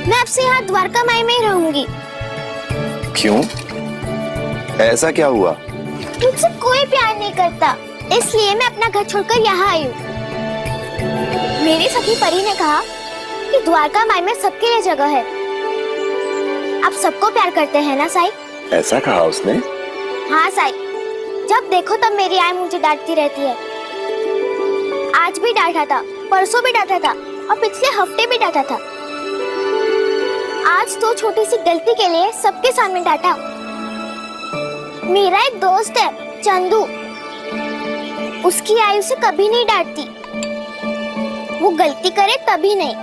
मैं अब से यहाँ द्वारका माई में ही रहूंगी। क्यों? ऐसा क्या हुआ? मुझसे कोई प्यार नहीं करता, इसलिए मैं अपना घर छोड़कर यहाँ आई हूँ। मेरी सखी परी ने कहा कि द्वारका माई में सबके लिए जगह है। आप सबको प्यार करते हैं ना साई? ऐसा कहा उसने? हाँ साई, जब देखो तब मेरी आई मुझे डांटती रहती है। आज भी डांटा था, परसों भी डांटा था और पिछले हफ्ते भी डांटा था। आज तो छोटी सी गलती के लिए सबके सामने डांटा। मेरा एक दोस्त है चंदू, उसकी आई उसे कभी नहीं डांटती। वो गलती करे तभी नहीं,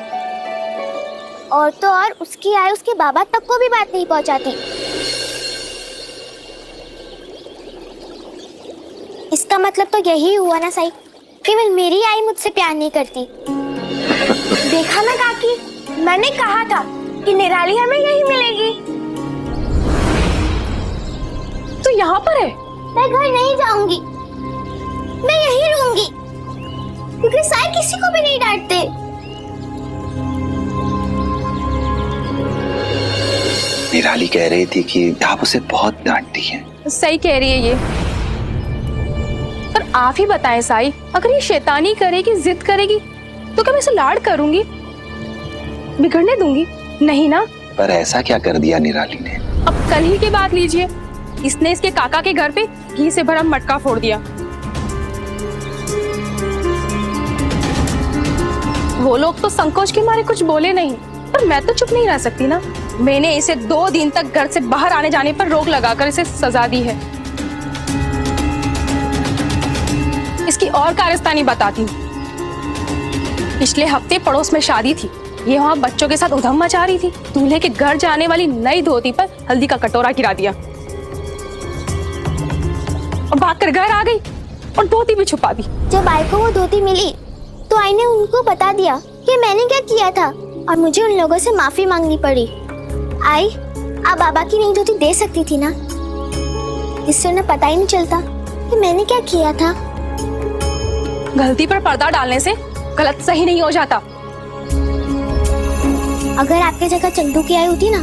और तो और उसकी आई उसके बाबा तक को भी बात नहीं पहुंचाती। इसका मतलब तो यही हुआ ना साई, केवल मेरी आई मुझसे प्यार नहीं करती। देखा ना काकी, मैंने कहा था कि निराली हमें यही मिलेगी। तो यहाँ पर है? मैं घर नहीं जाऊंगी, मैं यहीं रहूंगी, क्योंकि साई किसी को भी नहीं डांटते। निराली कह रही थी कि आप उसे बहुत डांटती हैं। सही कह रही है ये, पर आप ही बताएं साई, अगर ये शैतानी करेगी, जिद करेगी, तो क्या मैं इसे लाड करूंगी, बिगड़ने दूंगी? नहीं ना। पर ऐसा क्या कर दिया निराली ने? अब कल ही की बात लीजिए, इसने इसके काका के घर पे घी से भरा मटका फोड़ दिया। वो लोग तो संकोच के मारे कुछ बोले नहीं, पर मैं तो चुप नहीं रह सकती ना। मैंने इसे 2 दिन तक घर से बाहर आने जाने पर रोक लगाकर इसे सजा दी है। इसकी और कारस्तानी बताती हूँ। पिछले हफ्ते पड़ोस में शादी थी, ये वहाँ बच्चों के साथ उधम मचा रही थी। दूल्हे के घर जाने वाली नई धोती पर हल्दी का कटोरा गिरा दिया और भागकर घर आ गई और धोती भी छुपा दी। जब आई को वो धोती मिली तो आई ने उनको बता दिया कि मैंने क्या किया था और मुझे उन लोगों से माफी मांगनी पड़ी। आई, आप बाबा की नई धोती दे सकती थी ना, इससे उन्हें पता ही नहीं चलता कि मैंने क्या किया था। गलती पर पर्दा डालने से गलत सही नहीं हो जाता। अगर आपके जगह चंदू की आई होती ना,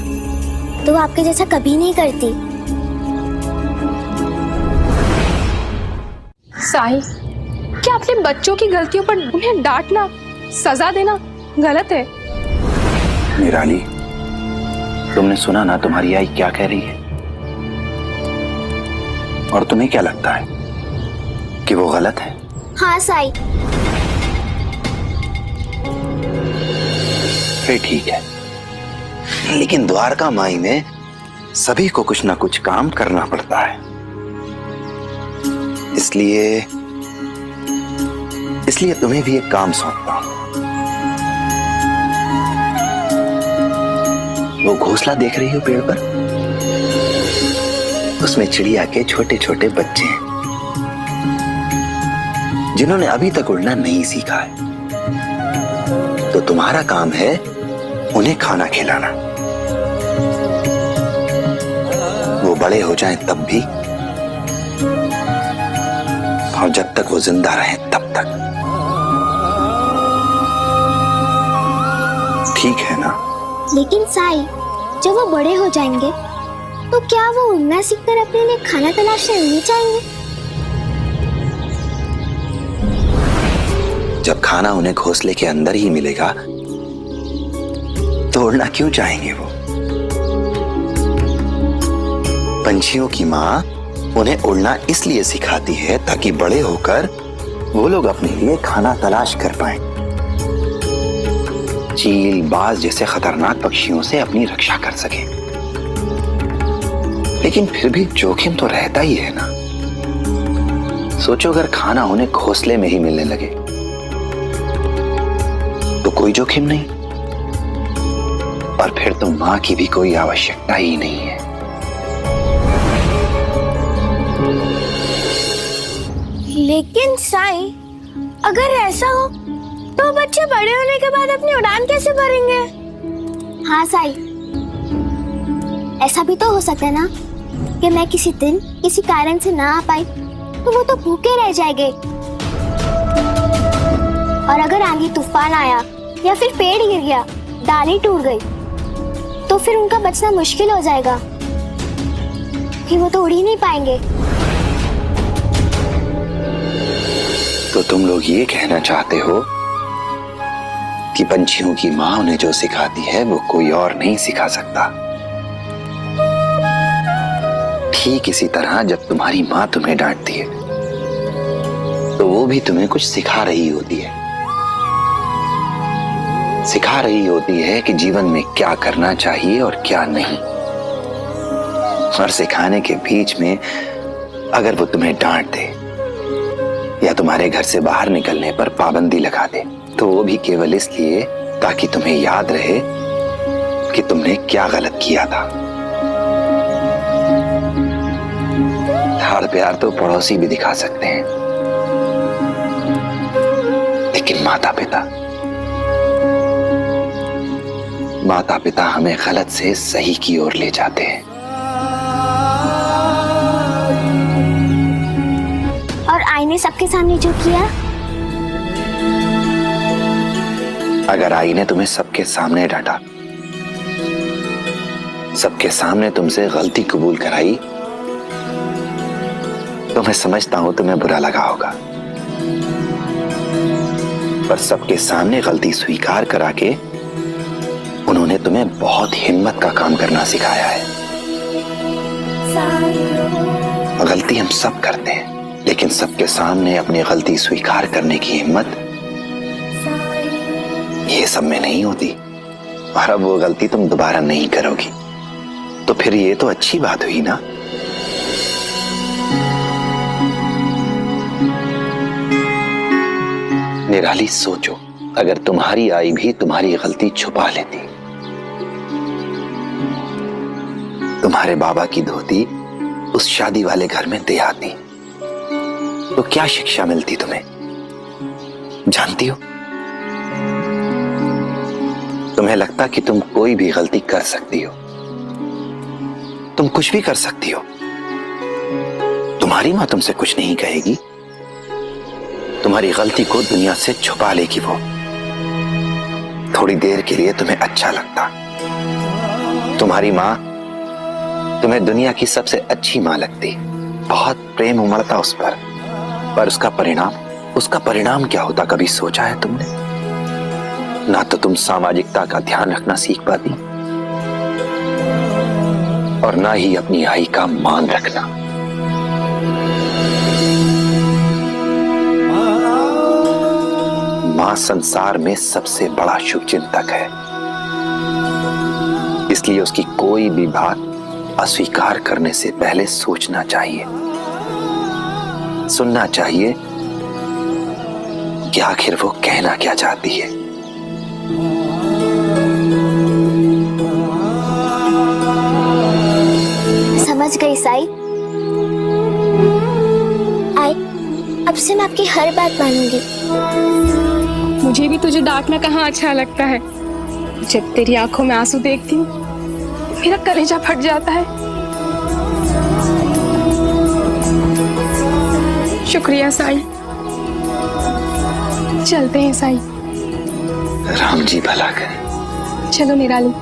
तो वो आपके जैसा कभी नहीं करती। साहिल, क्या अपने बच्चों की गलतियों पर उन्हें डांटना, सजा देना गलत है? निराली, तुमने सुना ना तुम्हारी आई क्या कह रही है? और तुम्हें क्या लगता है कि वो गलत है? हाँ साई। फिर ठीक है, लेकिन द्वारका माई में सभी को कुछ ना कुछ काम करना पड़ता है। इसलिए तुम्हें भी एक काम सौंपता हूं। वो घोंसला देख रही हो पेड़ पर? उसमें चिड़िया के छोटे छोटे बच्चे हैं जिन्होंने अभी तक उड़ना नहीं सीखा है। तो तुम्हारा काम है उन्हें खाना खिलाना। वो बड़े हो जाएं तब भी, और जब तक वो जिंदा रहें तब तक। ठीक है ना? लेकिन साई, जब वो बड़े हो जाएंगे तो क्या वो उड़ना सीखकर अपने लिए खाना तलाशने नहीं जाएंगे? जब खाना उन्हें घोंसले के अंदर ही मिलेगा तो उड़ना क्यों चाहेंगे वो? पंछियों की माँ उन्हें उड़ना इसलिए सिखाती है ताकि बड़े होकर वो लोग अपने लिए खाना तलाश कर पाएं। चील, बाज जैसे खतरनाक पक्षियों से अपनी रक्षा कर सके। लेकिन फिर भी जोखिम तो रहता ही है ना। सोचो अगर खाना उन्हें घोंसले में ही मिलने लगे तो कोई जोखिम नहीं, और फिर तो मां की भी कोई आवश्यकता ही नहीं है। लेकिन साई, अगर ऐसा हो तो बच्चे बड़े होने के बाद अपनी उड़ान कैसे भरेंगे? हाँ साई, ऐसा भी तो हो सकता है ना कि मैं किसी दिन किसी कारण से ना आ पाई तो वो तो भूखे रह जाएंगे। और अगर आंधी तूफान आया या फिर पेड़ गिर गया, डाली टूट गई, तो फिर उनका बचना मुश्किल हो जाएगा। फिर वो तो उड़ ही नहीं पाएंगे। तो तुम लोग ये कहना चाहते हो कि पंछियों की माँ उन्हें जो सिखाती है वो कोई और नहीं सिखा सकता। ठीक इसी तरह जब तुम्हारी माँ तुम्हें डांटती है तो वो भी तुम्हें कुछ सिखा रही होती है। सिखा रही होती है कि जीवन में क्या करना चाहिए और क्या नहीं। और सिखाने के बीच में अगर वो तुम्हें डांट दे या तुम्हारे घर से बाहर निकलने पर पाबंदी लगा दे तो वो भी केवल इसलिए ताकि तुम्हें याद रहे कि तुमने क्या गलत किया था। लाड़ प्यार तो पड़ोसी भी दिखा सकते हैं, लेकिन माता पिता हमें गलत से सही की ओर ले जाते हैं। और आई ने सबके सामने जो किया, अगर आई ने तुम्हें सबके सामने डांटा, सबके सामने तुमसे गलती कबूल कराई, तो मैं समझता हूं तुम्हें बुरा लगा होगा। पर सबके सामने गलती स्वीकार करा के उन्होंने तुम्हें बहुत हिम्मत का काम करना सिखाया है। गलती हम सब करते हैं, लेकिन सबके सामने अपनी गलती स्वीकार करने की हिम्मत ये सब में नहीं होती। और अब वो गलती तुम दोबारा नहीं करोगी, तो फिर ये तो अच्छी बात हुई ना। निराली, सोचो अगर तुम्हारी आई भी तुम्हारी गलती छुपा लेती, तुम्हारे बाबा की धोती उस शादी वाले घर में दे आती, तो क्या शिक्षा मिलती तुम्हें जानती हो? तुम्हें लगता कि तुम कोई भी गलती कर सकती हो, तुम कुछ भी कर सकती हो। तुम्हारी मां तुमसे कुछ नहीं कहेगी, तुम्हारी गलती को दुनिया से छुपा लेगी वो। थोड़ी देर के लिए तुम्हें अच्छा लगता, तुम्हारी मां तुम्हें दुनिया की सबसे अच्छी मां लगती, बहुत प्रेम उमड़ता उस पर उसका परिणाम क्या होता कभी सोचा है तुमने? ना तो तुम सामाजिकता का ध्यान रखना सीख पाती और ना ही अपनी आई का मान रखना। मां संसार में सबसे बड़ा शुभ चिंतक है, इसलिए उसकी कोई भी बात अस्वीकार करने से पहले सोचना चाहिए, सुनना चाहिए कि आखिर वो कहना क्या चाहती है। समझ गई साई। आई, अब से मैं आपकी हर बात मानूंगी। मुझे भी तुझे डांटना कहाँ अच्छा लगता है। जब तेरी आंखों में आंसू देखती हूँ मेरा कलेजा फट जाता है। शुक्रिया साई। चलते हैं साई। राम जी भला करें। चलो निराली।